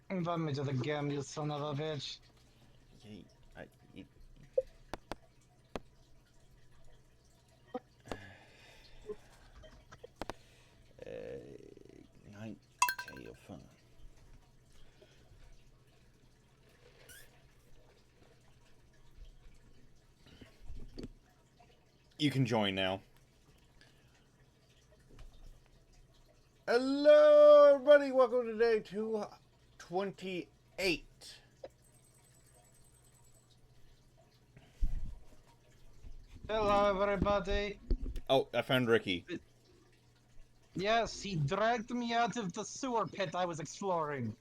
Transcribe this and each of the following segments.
Invite me to the game, you son of a bitch. Yay. You, night tale fun. You can join now. Hello, everybody. Welcome to day 228. Hello, everybody. Oh, I found Ricky. Yes, he dragged me out of the sewer pit I was exploring.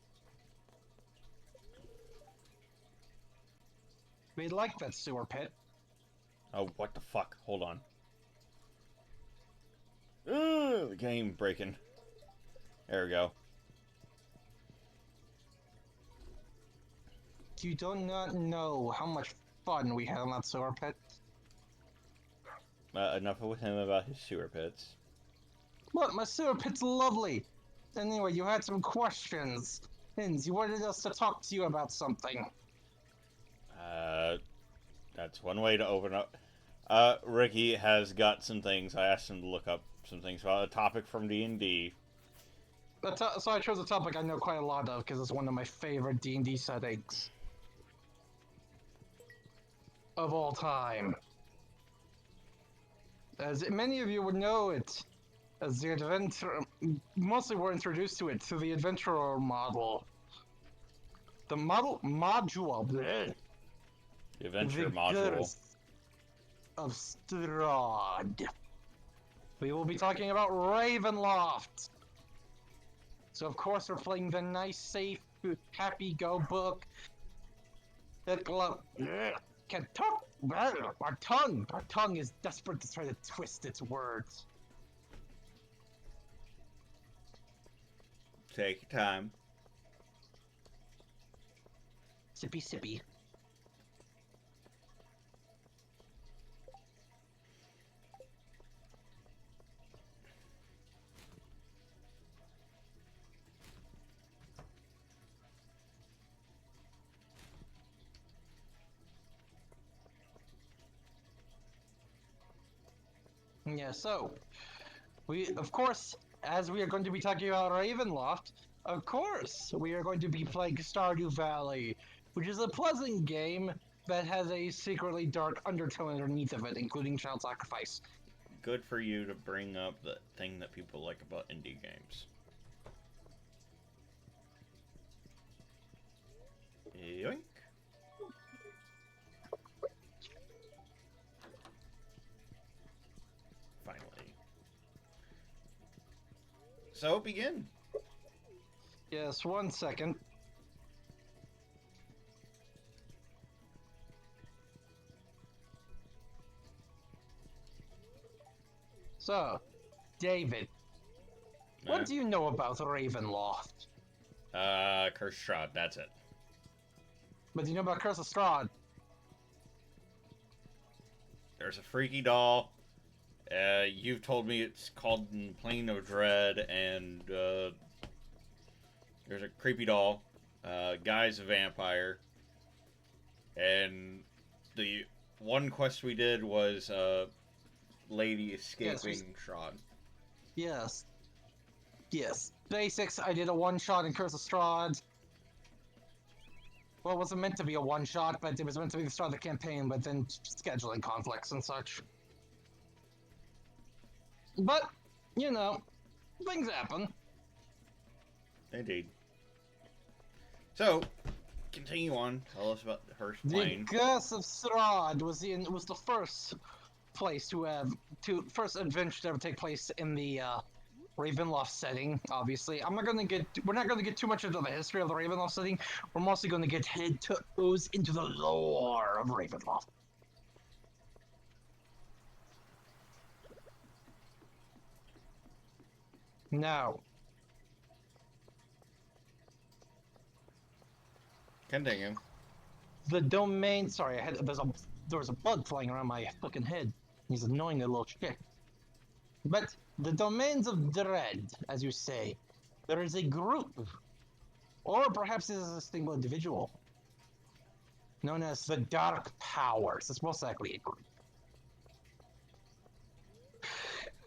We like that sewer pit. Oh, what the fuck? Hold on. The game breaking. There we go. You do not know how much fun we had in that sewer pit. Enough with him about his sewer pits. Look, my sewer pit's lovely. Anyway, you had some questions. Hinz, you wanted us to talk to you about something. That's one way to open up. Ricky has got some things. I asked him to look up some things about a topic from D&D. So I chose a topic I know quite a lot of because it's one of my favorite D&D settings of all time. As many of you would know it, as the adventure, mostly we're introduced to it through the adventurer model. The module, bleh, The adventure the module. curse of Strahd. We will be talking about Ravenloft. So of course we're playing the nice, safe, happy-go book. That can talk. Our tongue is desperate to try to twist its words. Take your time. Sippy, sippy. Yeah, so we, of course, as we are going to be talking about Ravenloft, of course, we are going to be playing Stardew Valley, which is a pleasant game that has a secretly dark undertone underneath of it, including child sacrifice. Good for you to bring up the thing that people like about indie games. Yoink. Finally. So, begin. Yes, 1 second. So, David, what do you know about Ravenloft? Curse Shroud, that's it. What do you know about Curse of Strahd? There's a freaky doll. You've told me it's called Plane of Dread, and there's a creepy doll. Guy's a vampire. And the one quest we did was lady escaping Shroud. Yes. Yes. Basics, I did a one-shot in Curse of Strahd. Well, it wasn't meant to be a one-shot, but it was meant to be the start of the campaign, but then scheduling conflicts and such. But, you know, things happen. Indeed. So, continue on. Tell us about the Hearst Plane. The Curse of Strahd was the first place first adventure to ever take place in the Ravenloft setting. Obviously, we're not gonna get too much into the history of the Ravenloft setting. We're mostly gonna get head toes into the lore of Ravenloft. Now, Continue. the domain. Sorry, there was a bug flying around my fucking head. He's annoying the little shit. But the domains of dread, as you say, there is a group Or perhaps this is a single individual, known as the Dark Powers. It's most likely a group.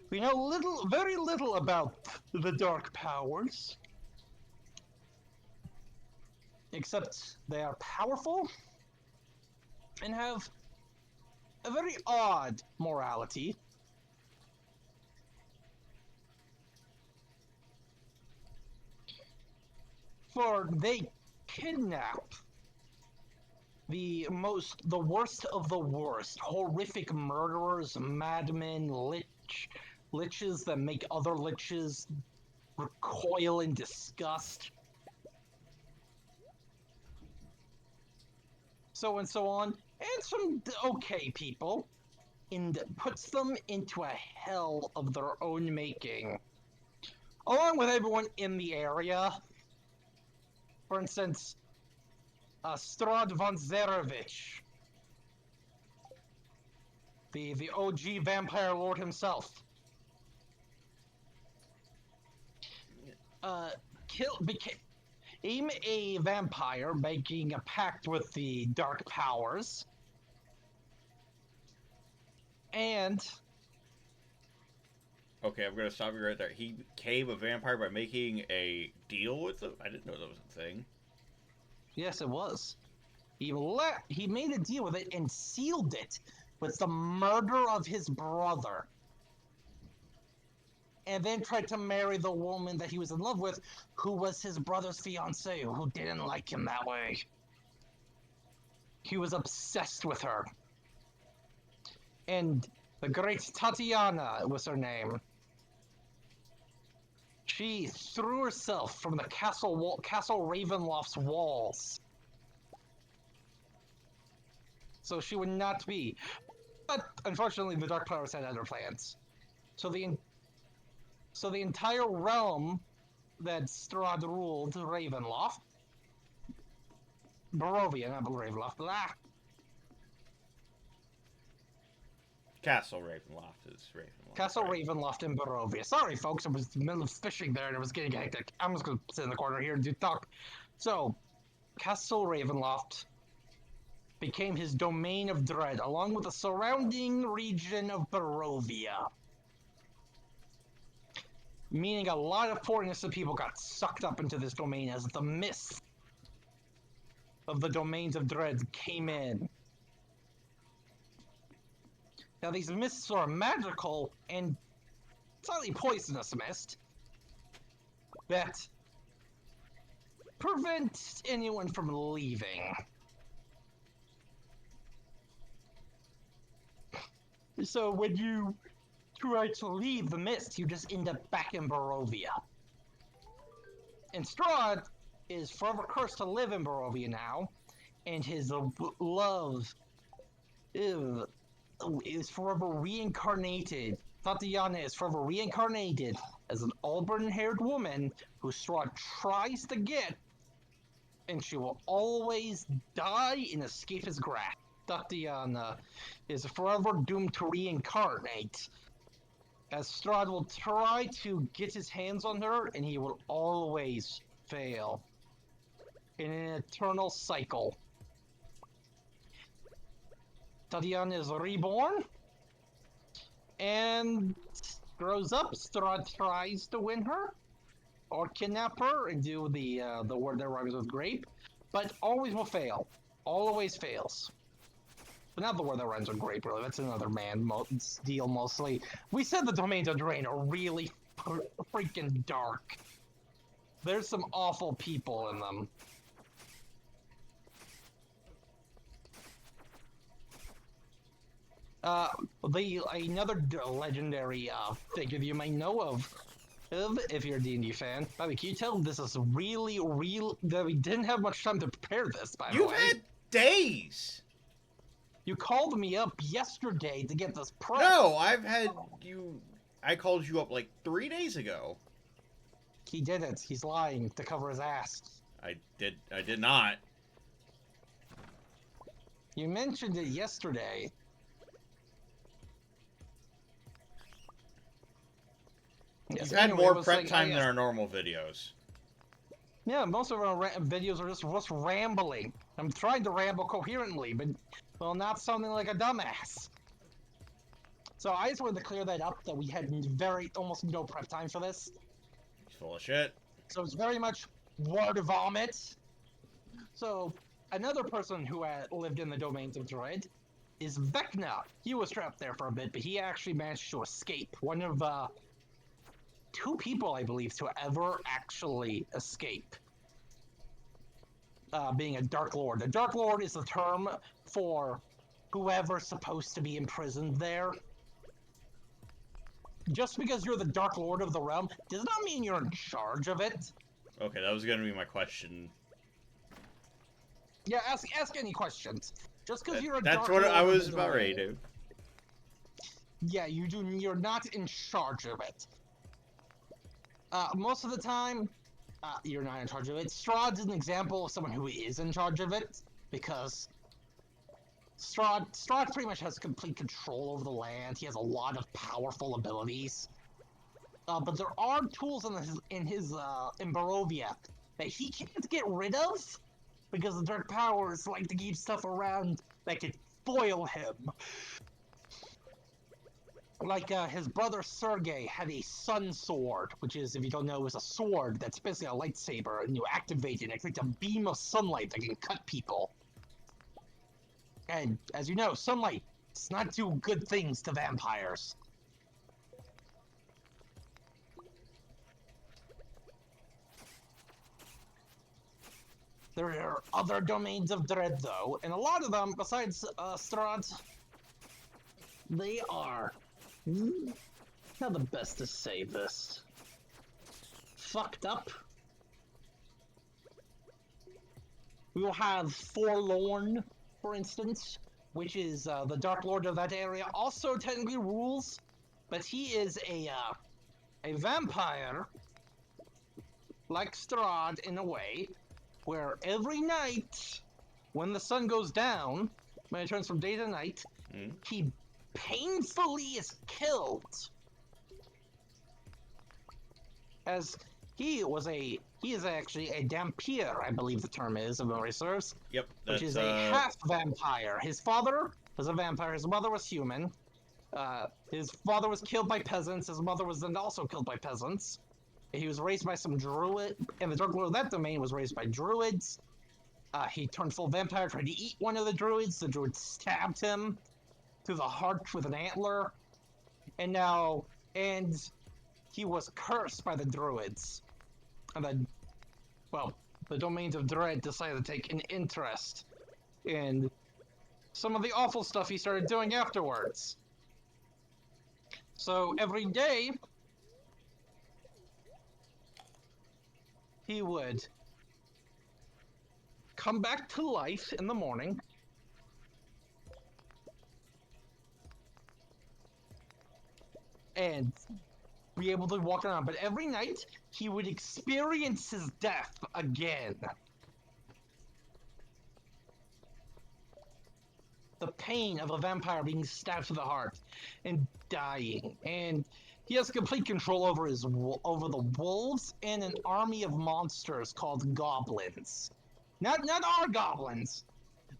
We know very little about the Dark Powers, except they are powerful and have a very odd morality. For they kidnap the worst of the worst, horrific murderers, madmen, liches that make other liches recoil in disgust. So and so on, and some okay people, and puts them into a hell of their own making, along with everyone in the area. For instance, Strad von Zarevich, the OG vampire lord himself, became a vampire, making a pact with the Dark Powers, and Okay, I'm gonna stop you right there. He became a vampire by making a deal with them? I didn't know that was a thing. yes, it was. He made a deal with it and sealed it with the murder of his brother. And then tried to marry the woman that he was in love with, who was his brother's fiancée, who didn't like him that way. He was obsessed with her. And the great Tatiana was her name. She threw herself from the Castle Ravenloft's walls, so she would not be. But unfortunately, the Dark Powers had other plans. So the entire realm that Strahd ruled, Ravenloft, Barovia, not Ravenloft, blah. Castle Ravenloft is Ravenloft. Castle right? Ravenloft in Barovia. Sorry, folks, I was in the middle of fishing there and it was getting hectic. I'm just gonna sit in the corner here and do talk. So, Castle Ravenloft became his domain of dread, along with the surrounding region of Barovia. Meaning a lot of poor innocent people got sucked up into this domain as the mist of the domains of dread came in. Now these mists are magical and slightly poisonous mist that prevent anyone from leaving. So when you try to leave the mist, you just end up back in Barovia. And Strahd is forever cursed to live in Barovia now, and his love is forever reincarnated. Tatiana is forever reincarnated as an auburn-haired woman who Strahd tries to get, and she will always die and escape his grasp. Tatiana is forever doomed to reincarnate, as Strahd will try to get his hands on her, and he will always fail in an eternal cycle. Tatiana is reborn and grows up. Strahd tries to win her or kidnap her and do the word that rhymes with grape, but always will fail. Always fails. But not the word that rhymes with grape, really. That's another deal mostly. We said the domains of Drain are really freaking dark. There's some awful people in them. Another legendary figure you might know of if you're a D&D fan. By the way, can you tell this is really real? That we didn't have much time to prepare this, by the way. You've had days! You called me up yesterday to get this prep. No, I've had you... I called you up like 3 days ago. He didn't. He's lying to cover his ass. I did not. You mentioned it yesterday. You've had more prep time than our normal videos. Yeah, most of our videos are just us rambling. I'm trying to ramble coherently, but, well, not sounding like a dumbass. So I just wanted to clear that up, that we had almost no prep time for this. He's full of shit. So it's very much word vomit. So another person who lived in the domains of Dread is Vecna. He was trapped there for a bit, but he actually managed to escape. One of two people, I believe, to ever actually escape being a Dark Lord. A Dark Lord is the term for whoever's supposed to be imprisoned there. Just because you're the Dark Lord of the realm does not mean you're in charge of it. Okay, that was gonna be my question. Yeah, ask any questions. Just because you're a That's Dark what Lord I of was the about ready domain, to. yeah, you're not in charge of it. Most of the time, you're not in charge of it. Strahd's an example of someone who is in charge of it, because Strahd pretty much has complete control over the land. He has a lot of powerful abilities. But there are tools in Barovia that he can't get rid of, because the Dark Powers like to keep stuff around that could foil him. Like, his brother Sergei had a sun sword, which is, if you don't know, is a sword that's basically a lightsaber, and you activate it, and it creates a beam of sunlight that can cut people. And, as you know, sunlight does not do good things to vampires. There are other domains of dread, though, and a lot of them, besides Strahd, they are... How the best to say this? Fucked up. We will have Forlorn, for instance, which is the Dark Lord of that area. Also technically rules, but he is a vampire, like Strahd in a way, where every night, when the sun goes down, when it turns from day to night, he painfully is killed. As he is actually a Dhampir, I believe the term is, if memory serves. Yep, which is a half vampire. His father was a vampire, his mother was human. His father was killed by peasants, his mother was then also killed by peasants. He was raised by some druid, and the Dark Lord of that domain was raised by druids. He turned full vampire, tried to eat one of the druid stabbed him through the heart with an antler, and he was cursed by the druids. And then, well, the domains of dread decided to take an interest in some of the awful stuff he started doing afterwards. So every day, he would come back to life in the morning, and be able to walk around, but every night he would experience his death again. The pain of a vampire being stabbed to the heart and dying, and he has complete control over the wolves and an army of monsters called goblins. Not our goblins.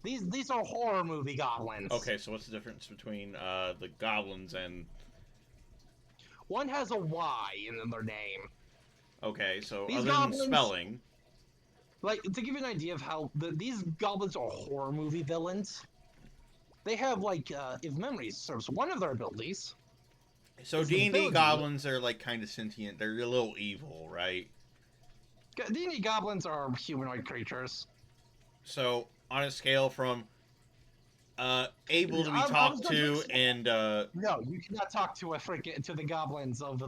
These are horror movie goblins. Okay, so what's the difference between the goblins and... One has a Y in their name. Okay, so these other goblins, than spelling... Like, to give you an idea of how... these goblins are horror movie villains. They have, like, if memory serves, one of their abilities... So D&D goblins are, like, kind of sentient. They're a little evil, right? D&D goblins are humanoid creatures. So, on a scale from... able to be talked to and no, you cannot talk to to the goblins of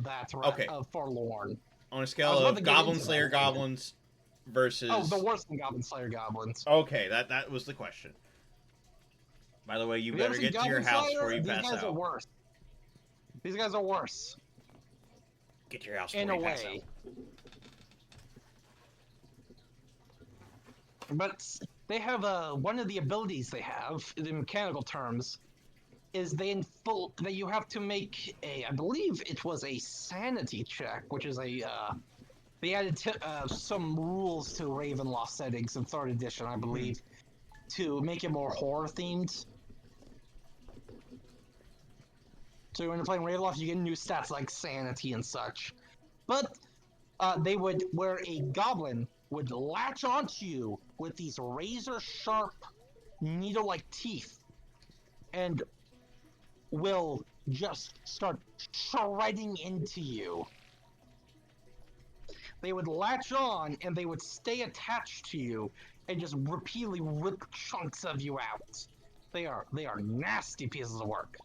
Forlorn. On a scale of Goblin Slayer goblins versus the worse than Goblin Slayer goblins. Okay, that was the question. By the way, you better get to your house before you pass out. These guys are worse. These guys are worse. Get to your house before you pass out. But they have one of the abilities they have in mechanical terms is that you have to make I believe it was a sanity check, which is They added some rules to Ravenloft settings in 3rd edition, I believe, to make it more horror themed. So when you're playing Ravenloft, you get new stats like sanity and such. But they would, where a goblin would latch onto you with these razor-sharp, needle-like teeth, and will just start shredding into you. They would latch on, and they would stay attached to you, and just repeatedly rip chunks of you out. They are nasty pieces of work.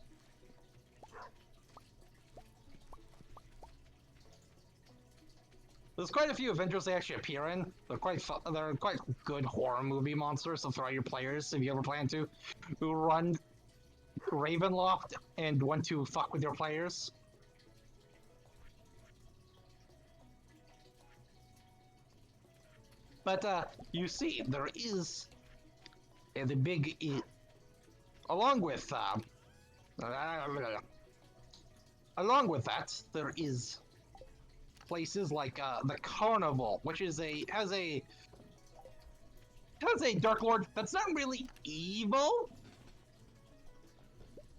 There's quite a few adventures they actually appear in. They're quite good horror movie monsters to throw your players if you ever plan to, who run Ravenloft and want to fuck with your players. But you see, there is the big, along with that, there is places like the Carnival, which is has a Dark Lord that's not really evil.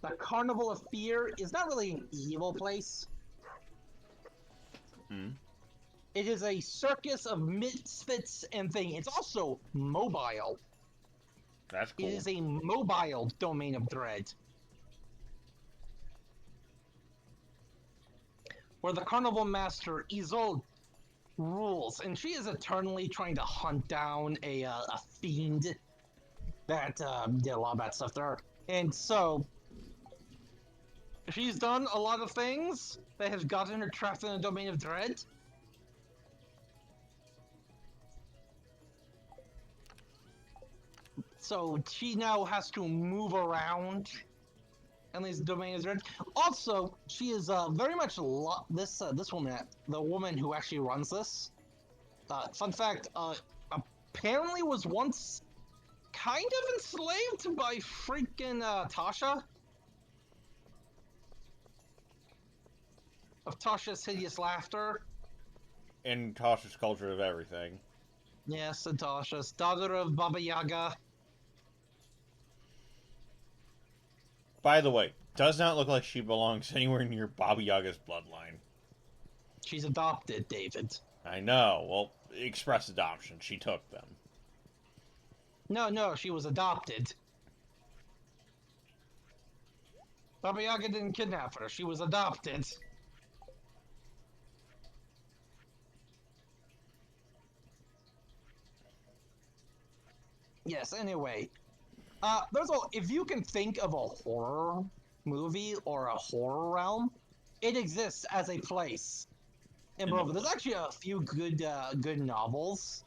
The Carnival of Fear is not really an evil place. It is a circus of misfits and things. It's also mobile. That's cool. It is a mobile domain of dread. Where the Carnival Master Isolde rules, and she is eternally trying to hunt down a fiend that did a lot of bad stuff there. And so, she's done a lot of things that have gotten her trapped in a domain of dread. So she now has to move around in these domains. Also, she is very much this woman, the woman who actually runs this. Fun fact: apparently was once kind of enslaved by freaking Tasha. Of Tasha's Hideous Laughter. In Tasha's Culture of Everything. Yes, and Tasha's daughter of Baba Yaga. By the way, does not look like she belongs anywhere near Baba Yaga's bloodline. She's adopted, David. I know. Well, express adoption. She took them. No, she was adopted. Baba Yaga didn't kidnap her. She was adopted. Yes, anyway. If you can think of a horror movie or a horror realm, it exists as a place. And moreover, there's actually a few good novels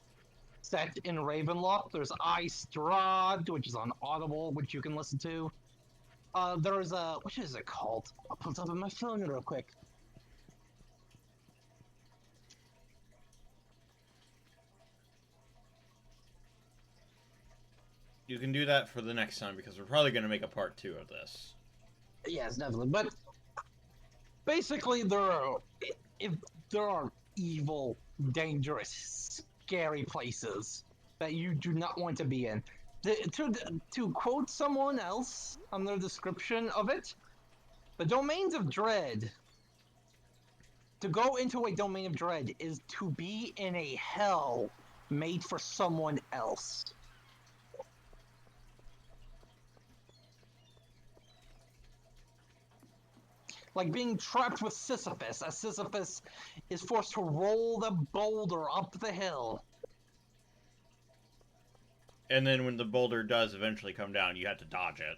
set in Ravenloft. There's I Strahd, which is on Audible, which you can listen to. There's what is it called? I'll pull it up on my phone real quick. You can do that for the next time because we're probably going to make a part 2 of this. Yes, definitely. But basically, there are evil, dangerous, scary places that you do not want to be in. To quote someone else on their description of it, the domains of dread. To go into a domain of dread is to be in a hell made for someone else. Like being trapped with Sisyphus, as Sisyphus is forced to roll the boulder up the hill. And then when the boulder does eventually come down, you have to dodge it.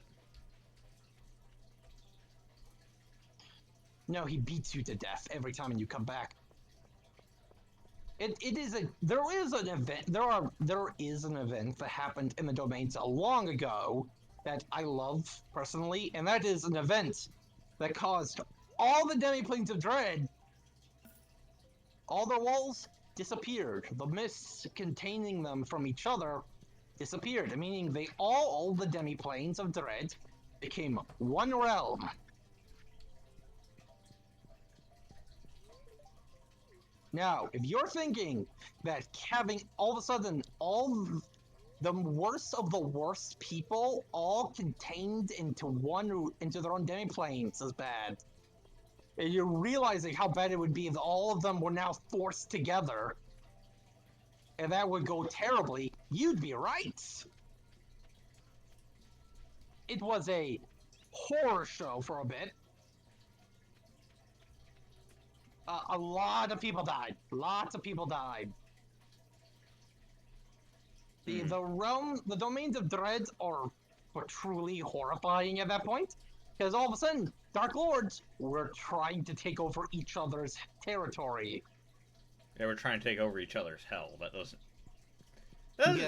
No, he beats you to death every time you come back. There is an event that happened in the domains long ago that I love personally, and that is an event that caused all the demiplanes of dread, all their walls disappeared. The mists containing them from each other disappeared, meaning all the demiplanes of dread became one realm. Now, if you're thinking that having all of a sudden all the worst of the worst people all contained into their own demi-planes is bad, and you're realizing how bad it would be if all of them were now forced together, and that would go terribly, you'd be right. It was a horror show for a bit. A lot of people died. Lots of people died. The domains of dread were truly horrifying at that point, because all of a sudden, Dark Lords were trying to take over each other's territory. They were trying to take over each other's hell. That doesn't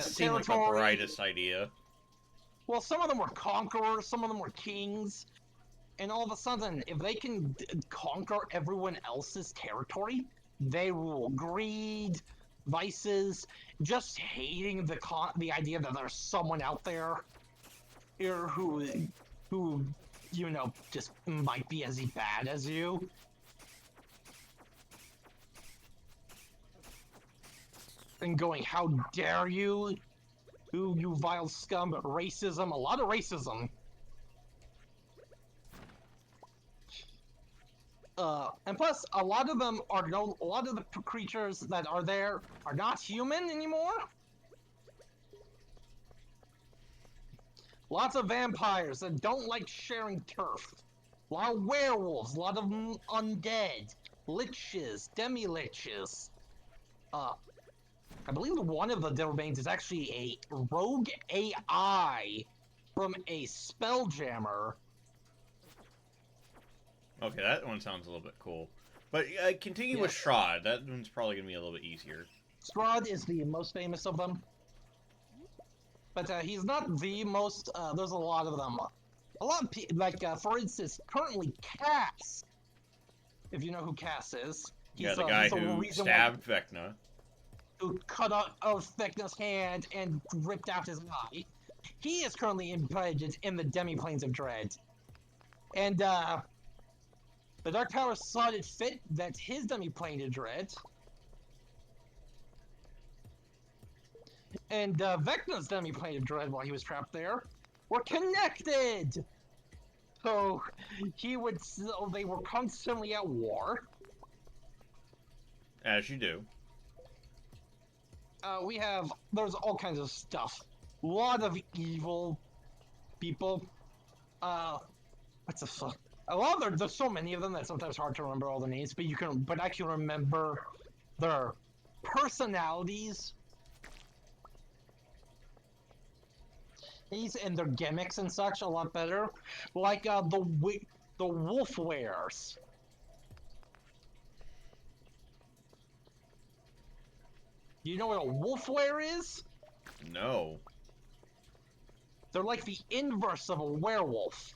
seem like the brightest idea. Well, some of them were conquerors, some of them were kings, and all of a sudden, if they can conquer everyone else's territory, they rule greed, vices, just hating the idea that there's someone out there who you know just might be as bad as you. And going, how dare you? You vile scum! Racism, a lot of racism. And plus, a lot of the creatures that are there are not human anymore. Lots of vampires that don't like sharing turf. A lot of werewolves, a lot of undead, liches, demi-liches. I believe one of the domains is actually a rogue AI from a spelljammer. Okay, that one sounds a little bit cool. But continue with Strahd. That one's probably going to be a little bit easier. Strahd is the most famous of them. But he's not the most, there's a lot of them. A lot of people, like, for instance, currently Cass. If you know who Cass is. He's the guy who stabbed Vecna. Who cut off Vecna's hand and ripped out his eye. He is currently embedded in the demi-planes of dread. And, the Dark Tower saw it fit that his demi-plane of dread and Vecna's demi-plane of dread while he was trapped there were connected! So they were constantly at war. As you do. There's all kinds of stuff. A lot of evil people. What's the fuck? There's so many of them that sometimes hard to remember all the names, but I can remember their personalities. And their gimmicks and such a lot better. Like, the wolf wares. Do you know what a wolf were is? No. They're like the inverse of a werewolf.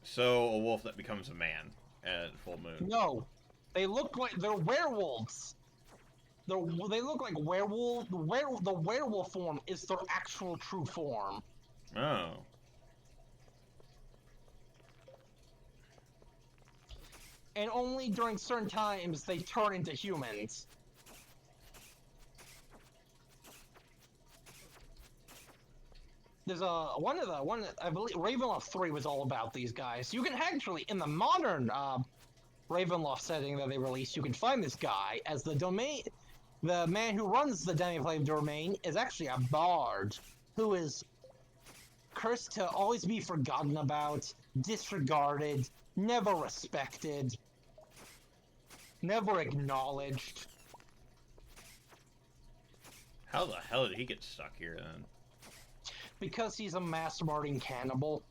So, a wolf that becomes a man at full moon. No. They're werewolves. They look like werewolf. The werewolf form is their actual true form. Oh. And only during certain times they turn into humans. There's I believe Ravenloft 3 was all about these guys. You can actually, in the modern Ravenloft setting that they released, you can find this guy as the man who runs the Demiplane domain is actually a bard who is cursed to always be forgotten about, disregarded, never respected, never acknowledged. How the hell did he get stuck here then? Because he's a mass-murdering cannibal.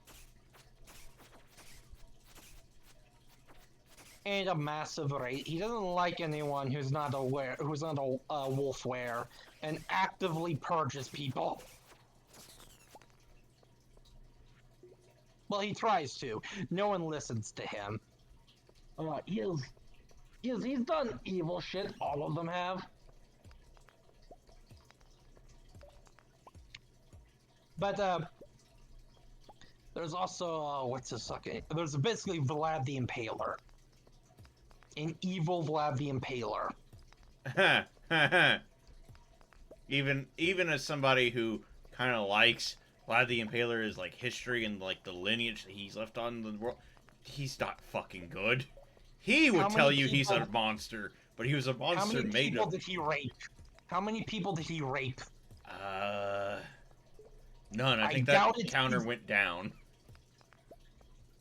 And a massive race. He doesn't like anyone who's not a wolf wearer, and actively purges people. Well, he tries to. No one listens to him. He's done evil shit. All of them have. But, there's also, there's basically Vlad the Impaler. An evil Vlad the Impaler. even as somebody who kind of likes Vlad the Impaler is like history and like the lineage that he's left on the world, he's not fucking good. He would tell you he's a monster, but he was a monster made of... How many people did he rape? How many people did he rape? None. I think that counter went down.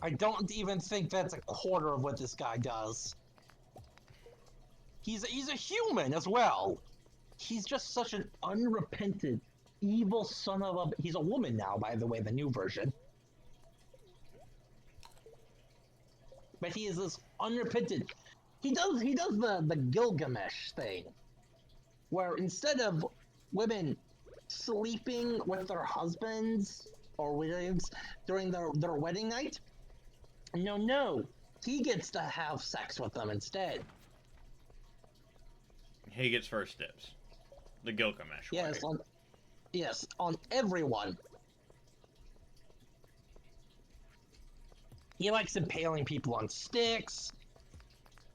I don't even think that's a quarter of what this guy does. He's a human as well. He's just such an unrepentant, evil son of a... He's a woman now, by the way, the new version. But he is this unrepentant... He does the Gilgamesh thing, where instead of women sleeping with their husbands or wives during their wedding night, no, he gets to have sex with them instead. He gets first dibs. The Gilgamesh way. Yes, on everyone. He likes impaling people on sticks.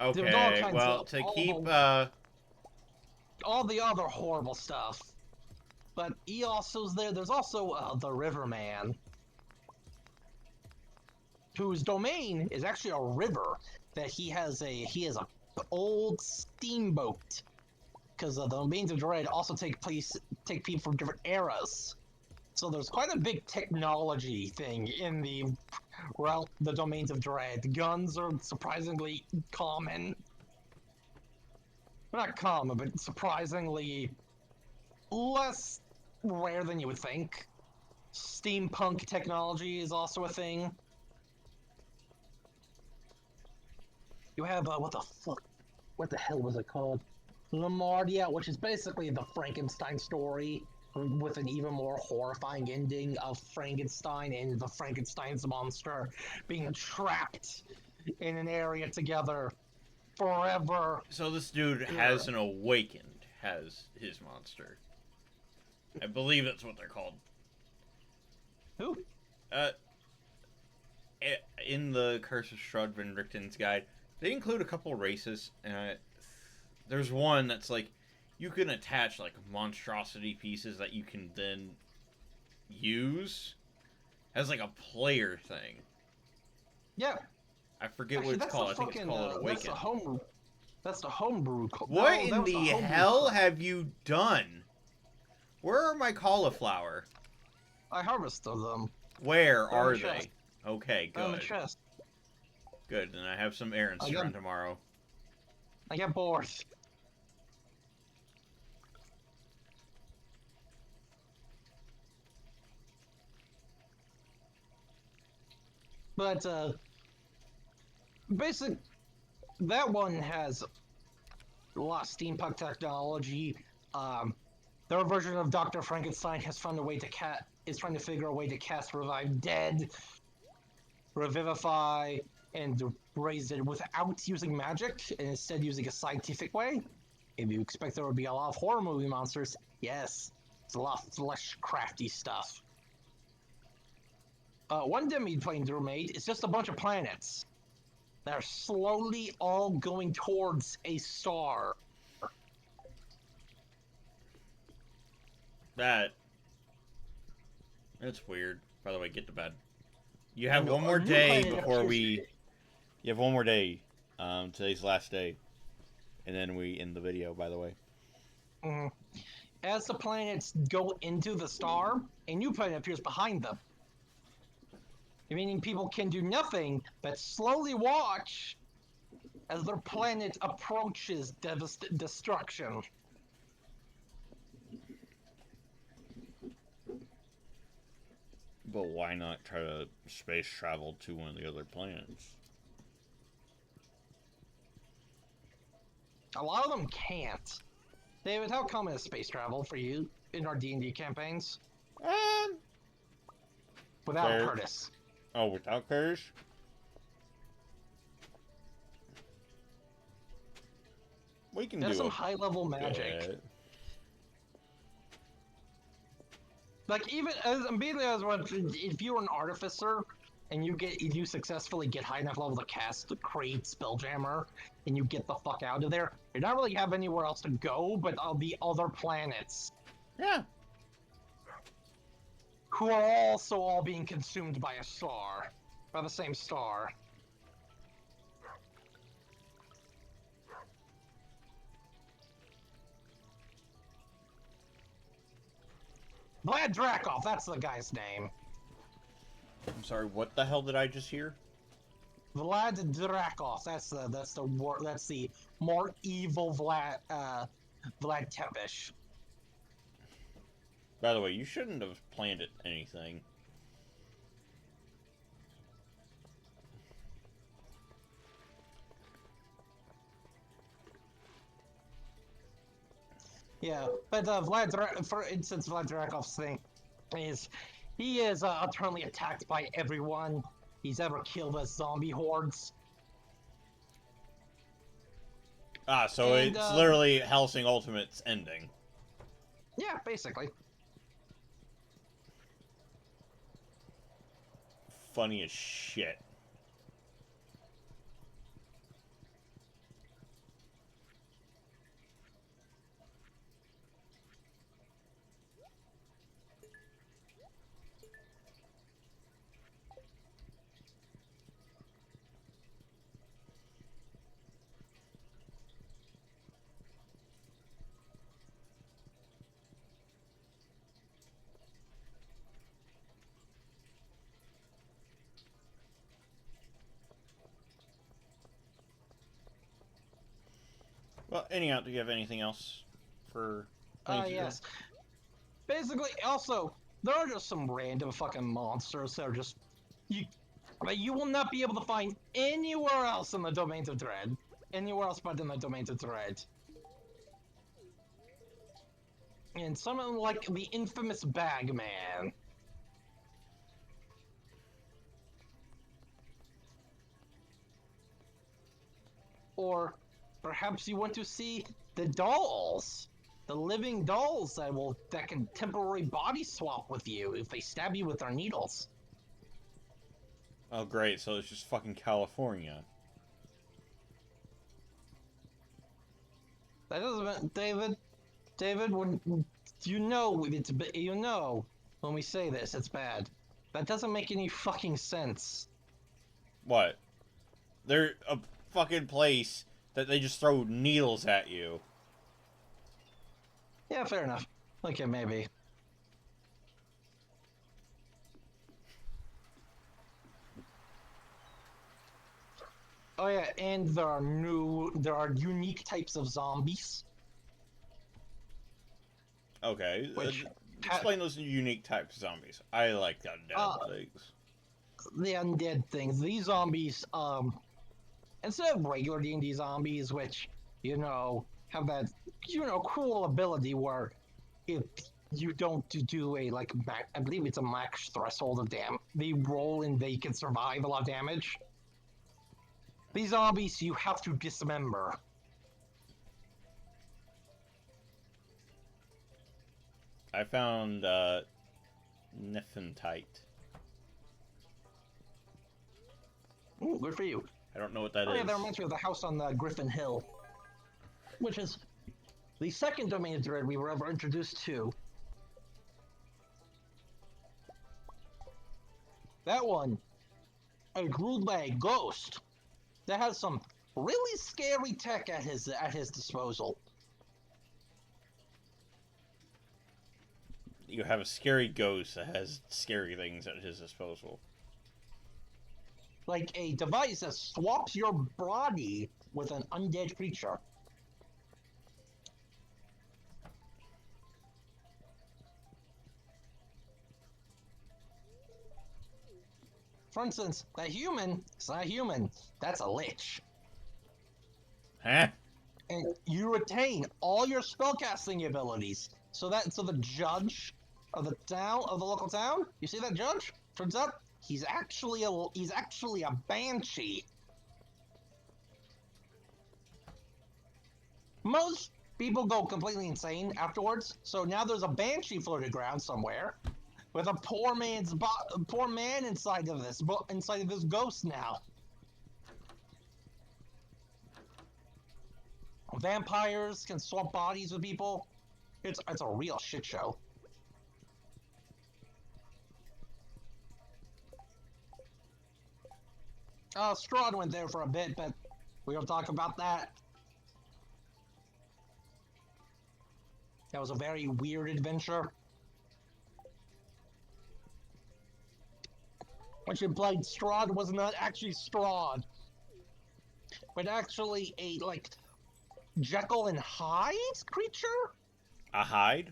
Okay, well, to keep all the other horrible stuff. But he also's there. There's also the Riverman, whose domain is actually a river that he has a old steamboat, because the domains of Dread also take people from different eras. So there's quite a big technology thing in the domains of Dread. Guns are surprisingly common. Not common, but surprisingly less rare than you would think. Steampunk technology is also a thing. You have, what the hell was it called? Lamardia, which is basically the Frankenstein story, with an even more horrifying ending of Frankenstein and the Frankenstein's monster being trapped in an area together forever. So this dude hasn't awakened, has his monster. I believe that's what they're called. Who? In the Curse of Strahd Vindictans guide, they include a couple races. There's one that's like, you can attach like monstrosity pieces that you can then use as like a player thing. Yeah. I forget what it's called. I think it's called Awaken. That's the homebrew. What in the hell have you done? Where are my cauliflower? I harvested them. Where are they? Okay, good. On the chest. Good, then I have some errands to run tomorrow. I get bored. But, that one has a lot of steampunk technology. Their version of Dr. Frankenstein has found a way is trying to figure a way to cast Revive Dead, Revivify, and raise it without using magic, and instead using a scientific way. If you expect there would be a lot of horror movie monsters, yes, it's a lot of flesh-crafty stuff. One demi plane Drew made is just a bunch of planets that are slowly all going towards a star. That's weird. By the way, get to bed. You have one more day before we... You have one more day. Today's last day. And then we end the video, by the way. As the planets go into the star, a new planet appears behind them. Meaning people can do nothing but slowly watch as their planet approaches destruction. But why not try to space travel to one of the other planets? A lot of them can't. David, how common is space travel for you in our D&D campaigns? Without Curtis. Oh, without Curtis? We can There's some high-level magic. Like, even as immediately as if you were an artificer and you successfully get high enough level to cast the Create Spelljammer, and you get the fuck out of there, you don't really have anywhere else to go but on the other planets. Yeah. Who are also all being consumed by a star. By the same star. Vlad Drakov, that's the guy's name. I'm sorry, what the hell did I just hear? Vlad Drakov, that's the more evil Vlad Tepish. By the way, you shouldn't have planted anything. Yeah, but for instance, Vlad Drakov's thing is he is eternally attacked by everyone he's ever killed as zombie hordes. Ah, so And, it's literally Hellsing Ultimate's ending. Yeah, basically. Funny as shit. Well, anyhow, do you have anything else for... Yes. Basically, also, there are just some random fucking monsters that are just... But you will not be able to find anywhere else in the Domains of Dread. Anywhere else but in the Domains of Dread. And something like the infamous Bagman. Or perhaps you want to see the dolls. The living dolls that can temporarily body swap with you if they stab you with their needles. Oh, great, so it's just fucking California. That doesn't, David, when you know when we say this, it's bad. That doesn't make any fucking sense. What? They're a fucking place that they just throw needles at you. Yeah, fair enough. Okay, maybe. Oh yeah, and there are unique types of zombies. Okay, Which explain those unique types of zombies. I like undead things. The undead things. These zombies, instead of regular D&D zombies, which, have that, cool ability where if you don't do a, I believe it's a max threshold of damage, they roll and they can survive a lot of damage. These zombies you have to dismember. I found, Nephentite. Ooh, good for you. I don't know what that is. Oh yeah, that reminds me of the house on Griffin Hill. Which is the second Domain of Dread we were ever introduced to. That one is ruled by a ghost that has some really scary tech at his disposal. You have a scary ghost that has scary things at his disposal. Like a device that swaps your body with an undead creature. For instance, that human, it's not a human, that's a lich. Huh? And you retain all your spellcasting abilities. So the judge of the local town, you see that judge? Turns out he's actually a banshee. Most people go completely insane afterwards, so now there's a banshee floated around somewhere with a poor man inside of this ghost now. Vampires can swap bodies with people. It's a real shit show. Strahd went there for a bit, but we'll talk about that. That was a very weird adventure. Which implied Strahd was not actually Strahd, but actually a, like, Jekyll and Hyde creature? A Hyde?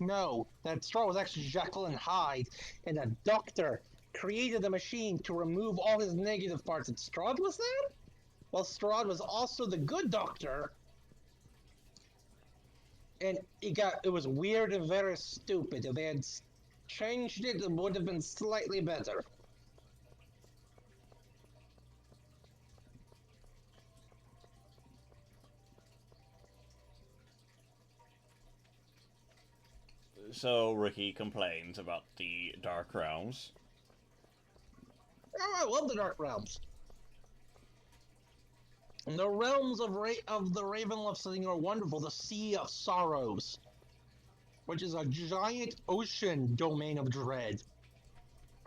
No, that Strahd was actually Jekyll and Hyde, and a doctor created a machine to remove all his negative parts. And Strahd was that? Well, Strahd was also the good doctor, and it was weird and very stupid. If they had changed it, it would have been slightly better. So Ricky complains about the Dark Realms. Oh, I love the Dark Realms. And the realms of the Ravenloft setting are wonderful. The Sea of Sorrows, which is a giant ocean domain of dread,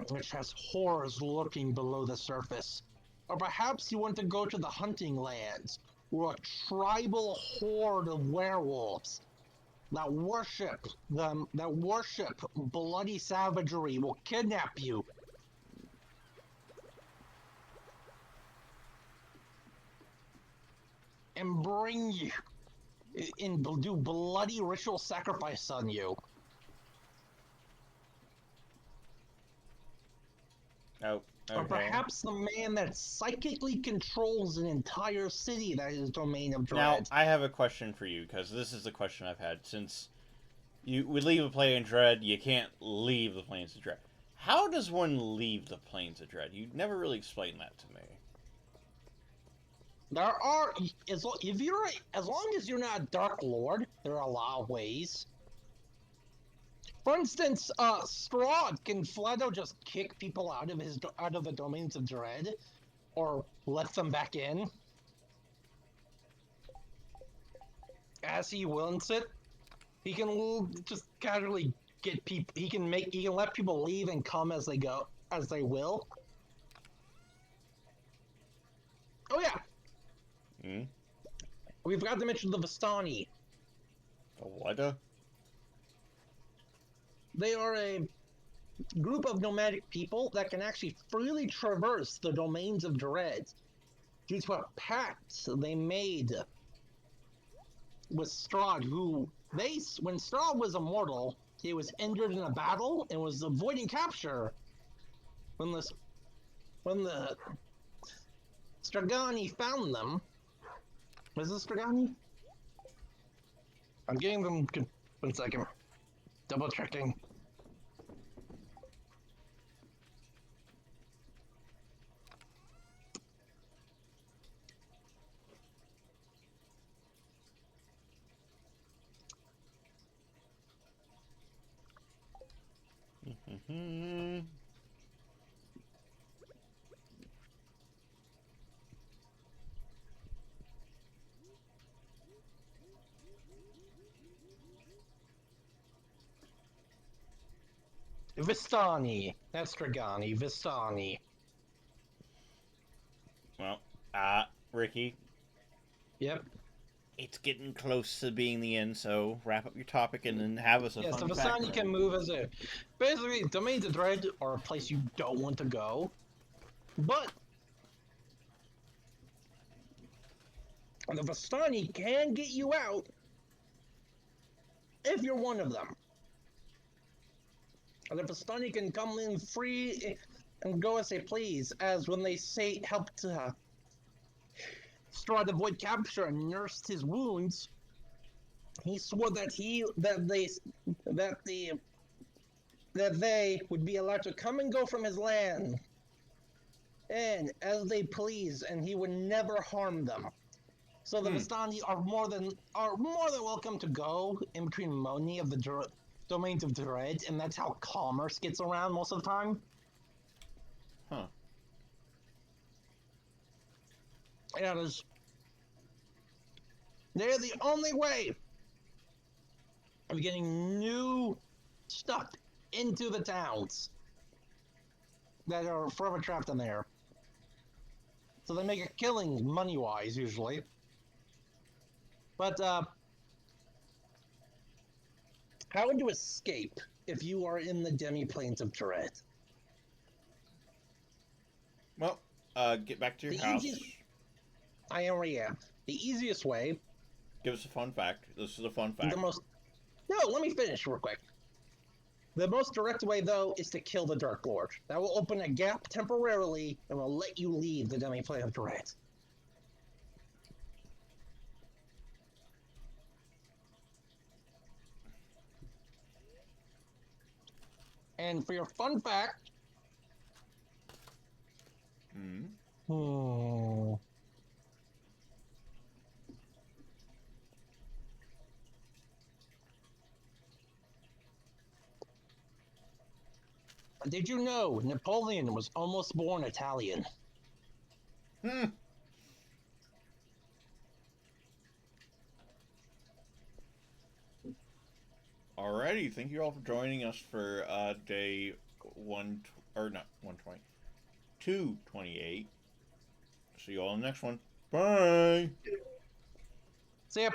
which has horrors lurking below the surface. Or perhaps you want to go to the Hunting Lands, where a tribal horde of werewolves that worship bloody savagery will kidnap you. And bring you and do bloody ritual sacrifice on you. Oh, okay. Or perhaps the man that psychically controls an entire city that is domain of dread. Now, I have a question for you, because this is the question I've had. Since you would leave a plane in dread, you can't leave the planes of dread. How does one leave the planes of dread? You never really explained that to me. There are, as long as you're not a Dark Lord, there are a lot of ways. For instance, Strahd can flat out just kick people out of the domains of dread, or let them back in, as he wants it. He can just casually get people. He can let people leave and come as they will. Oh yeah. Hmm? We forgot to mention the Vistani. What? They are a group of nomadic people that can actually freely traverse the domains of dread due to a pact they made with Strahd, when Strahd was immortal, he was injured in a battle and was avoiding capture when the Stragani found them. Was this Stragani? I'm getting them. 1 second. Double checking. Vistani. That's Stragani. Vistani. Well, Ricky. Yep. It's getting close to being the end, so wrap up your topic and then have us a Yeah, fun so fact. Vistani can move as a... Basically, Domains of Dread are a place you don't want to go. But the Vistani can get you out if you're one of them. The Vistani can come in free and go as they please, as when they say help to Strahd avoid capture and nursed his wounds, he swore that they would be allowed to come and go from his land, and as they please, and he would never harm them. So the Vistani are more than welcome to go in between Moni of the domains of dread, and that's how commerce gets around most of the time. Huh. Yeah, they're the only way of getting new stuff into the towns that are forever trapped in there. So they make a killing money-wise, usually. But, how would you escape if you are in the demi-planes of Dread? Well, get back to your The house. easiest... I already am. The easiest way... Give us a fun fact. This is a fun fact. The most... No, let me finish real quick. The most direct way, though, is to kill the Dark Lord. That will open a gap temporarily and will let you leave the demi-plane of Dread. And for your fun fact... Did you know Napoleon was almost born Italian? Alrighty, thank you all for joining us for day 228. See you all in the next one. Bye! See ya!